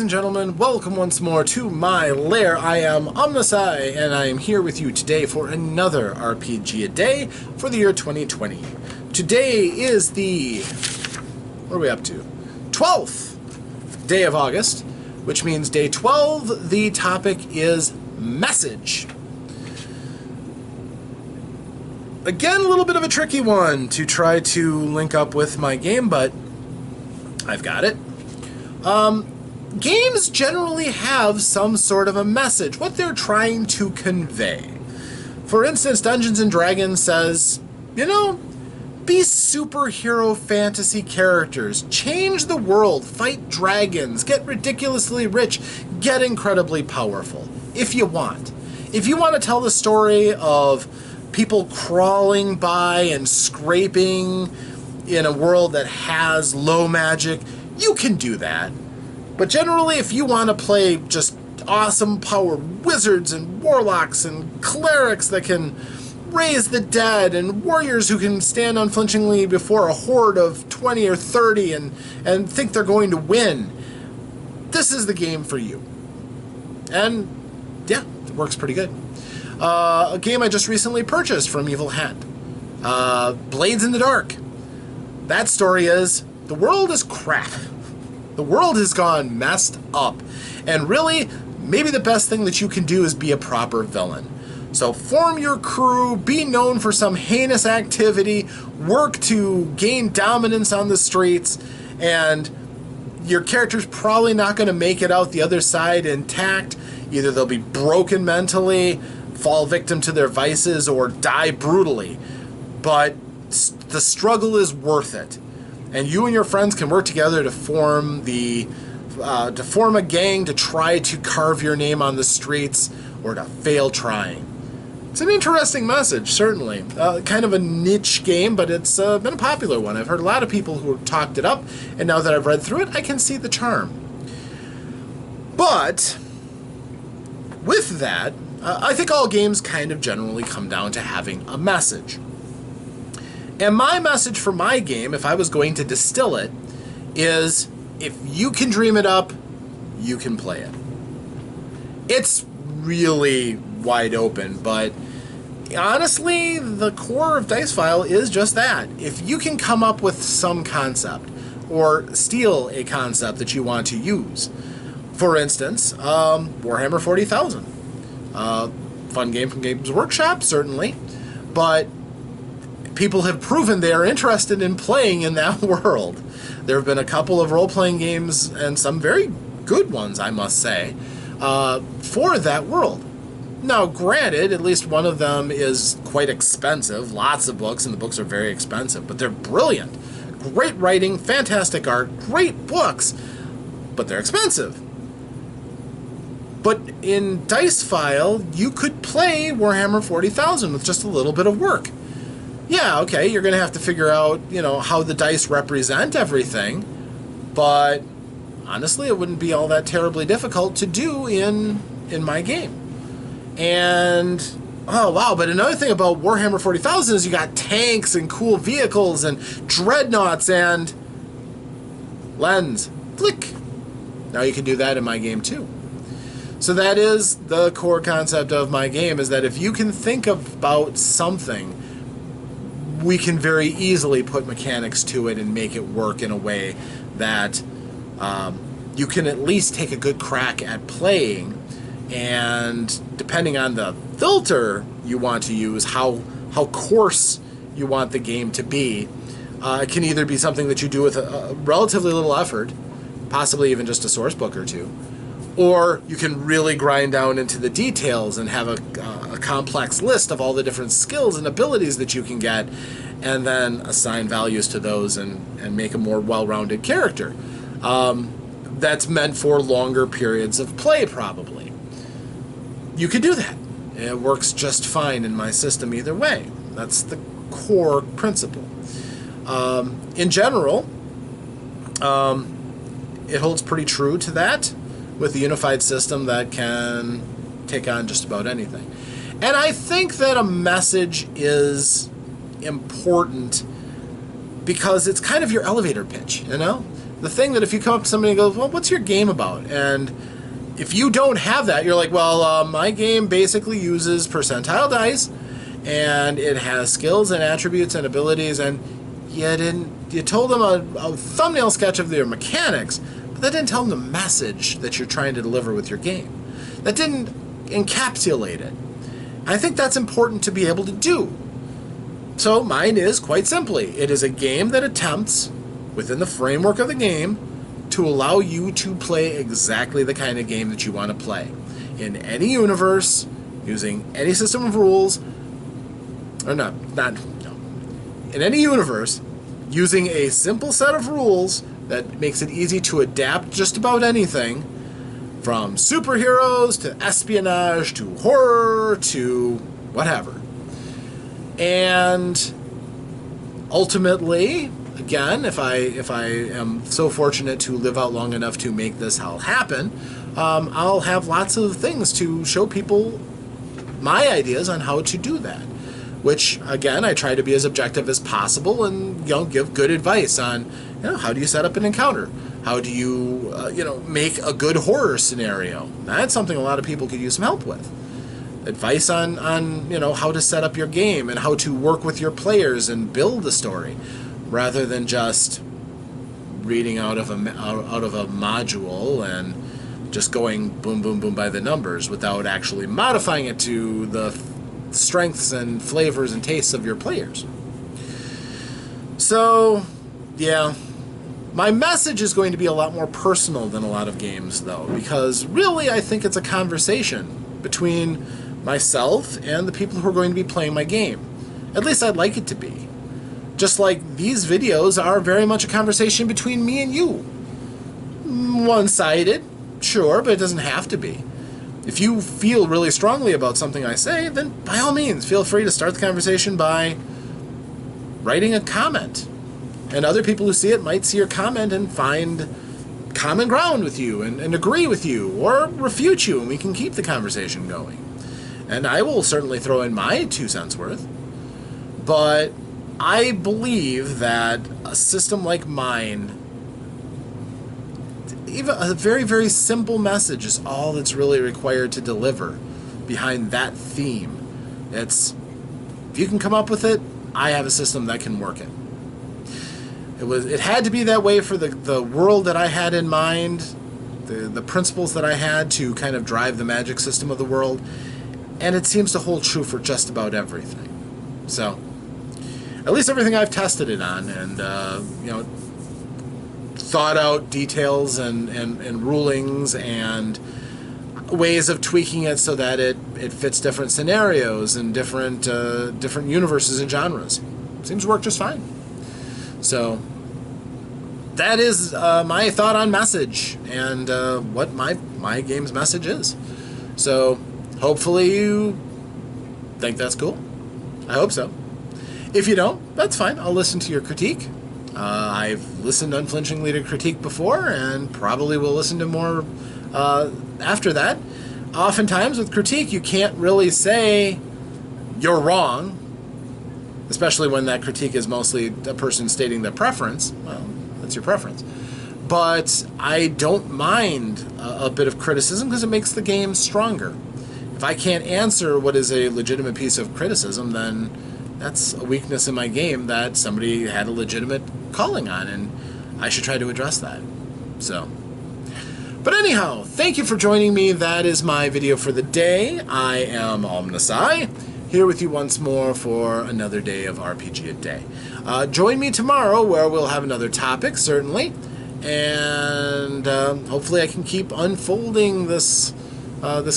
and gentlemen, welcome once more to my lair. I am OmnusI, and I am here with you today for another RPGaDay for the year 2020. Today is the, what are we up to? 12th day of August, which means day 12. The topic is message. Again, a little bit of a tricky one to try to link up with my game, but I've got it. Games generally have some sort of a message, what they're trying to convey. For instance, Dungeons & Dragons says, you know, be superhero fantasy characters, change the world, fight dragons, get ridiculously rich, get incredibly powerful, if you want. If you want to tell the story of people crawling by and scraping in a world that has low magic, you can do that. But generally, if you want to play just awesome power wizards and warlocks and clerics that can raise the dead and warriors who can stand unflinchingly before a horde of 20 or 30 and think they're going to win, this is the game for you. And yeah, it works pretty good. A game I just recently purchased from Evil Hat, Blades in the Dark. That story is, the world is crap. The world has gone messed up. And really, maybe the best thing that you can do is be a proper villain. So form your crew, be known for some heinous activity, work to gain dominance on the streets, and your character's probably not going to make it out the other side intact. Either they'll be broken mentally, fall victim to their vices, or die brutally. But the struggle is worth it. And you and your friends can work together to form a gang to try to carve your name on the streets, or to fail trying. It's an interesting message, certainly. Kind of a niche game, but it's been a popular one. I've heard a lot of people who have talked it up, and now that I've read through it, I can see the charm. But with that, I think all games kind of generally come down to having a message. And my message for my game, if I was going to distill it, is if you can dream it up, you can play it. It's really wide open, but honestly, the core of Dicefile is just that. If you can come up with some concept, or steal a concept that you want to use. For instance, Warhammer 40,000. Fun game from Games Workshop, certainly, but people have proven they are interested in playing in that world. There have been a couple of role-playing games, and some very good ones, I must say, for that world. Now, granted, at least one of them is quite expensive. Lots of books, and the books are very expensive, but they're brilliant. Great writing, fantastic art, great books, but they're expensive. But in Dicefile, you could play Warhammer 40,000 with just a little bit of work. Yeah, okay, you're going to have to figure out, how the dice represent everything, but honestly, it wouldn't be all that terribly difficult to do in my game. And, oh wow, but another thing about Warhammer 40,000 is you got tanks and cool vehicles and dreadnoughts and lens. Flick! Now you can do that in my game too. So that is the core concept of my game, is that if you can think about something, we can very easily put mechanics to it and make it work in a way that you can at least take a good crack at playing, and depending on the filter you want to use, how coarse you want the game to be, it can either be something that you do with a relatively little effort, possibly even just a source book or two, or you can really grind down into the details and have a complex list of all the different skills and abilities that you can get, and then assign values to those and make a more well-rounded character. That's meant for longer periods of play, probably. You could do that. It works just fine in my system either way. That's the core principle. In general, it holds pretty true to that, with a unified system that can take on just about anything. And I think that a message is important because it's kind of your elevator pitch, the thing that if you come up to somebody and go, well, what's your game about? And if you don't have that, you're like, well, my game basically uses percentile dice, and it has skills and attributes and abilities, and you told them a thumbnail sketch of their mechanics, but that didn't tell them the message that you're trying to deliver with your game. That didn't encapsulate it. I think that's important to be able to do. So mine is, quite simply, it is a game that attempts, within the framework of the game, to allow you to play exactly the kind of game that you want to play. In any universe, using any system of rules, or no. In any universe, using a simple set of rules that makes it easy to adapt just about anything, from superheroes to espionage to horror to whatever. And ultimately, again, if I am so fortunate to live out long enough to make this all happen, I'll have lots of things to show people my ideas on how to do that. Which, again, I try to be as objective as possible and give good advice on how do you set up an encounter? How do you make a good horror scenario? That's something a lot of people could use some help with. Advice on how to set up your game and how to work with your players and build a story, rather than just reading out of a module and just going boom boom boom by the numbers without actually modifying it to the strengths and flavors and tastes of your players. So, yeah, my message is going to be a lot more personal than a lot of games, though, because really I think it's a conversation between myself and the people who are going to be playing my game. At least I'd like it to be. Just like these videos are very much a conversation between me and you. One-sided, sure, but it doesn't have to be. If you feel really strongly about something I say, then by all means, feel free to start the conversation by writing a comment. And other people who see it might see your comment and find common ground with you and agree with you or refute you, and we can keep the conversation going. And I will certainly throw in my 2 cents worth. But I believe that a system like mine, even a very, very simple message is all that's really required to deliver behind that theme. If you can come up with it, I have a system that can work it. It had to be that way for the world that I had in mind, the principles that I had to kind of drive the magic system of the world, and it seems to hold true for just about everything. So, at least everything I've tested it on, and thought out details and rulings and ways of tweaking it so that it fits different scenarios and different universes and genres. Seems to work just fine. So that is my thought on message and what my game's message is. So hopefully you think that's cool. I hope so. If you don't, that's fine. I'll listen to your critique. I've listened unflinchingly to critique before and probably will listen to more after that. Oftentimes with critique, you can't really say you're wrong, especially when that critique is mostly a person stating their preference. Well, that's your preference. But I don't mind a bit of criticism because it makes the game stronger. If I can't answer what is a legitimate piece of criticism, then that's a weakness in my game that somebody had a legitimate calling on, and I should try to address that. So, but anyhow, thank you for joining me. That is my video for the day. I am OmnusI, here with you once more for another day of RPGaDay. Join me tomorrow where we'll have another topic, certainly, and hopefully I can keep unfolding this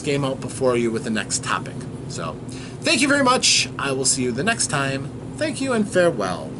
game out before you with the next topic. So, thank you very much. I will see you the next time. Thank you and farewell.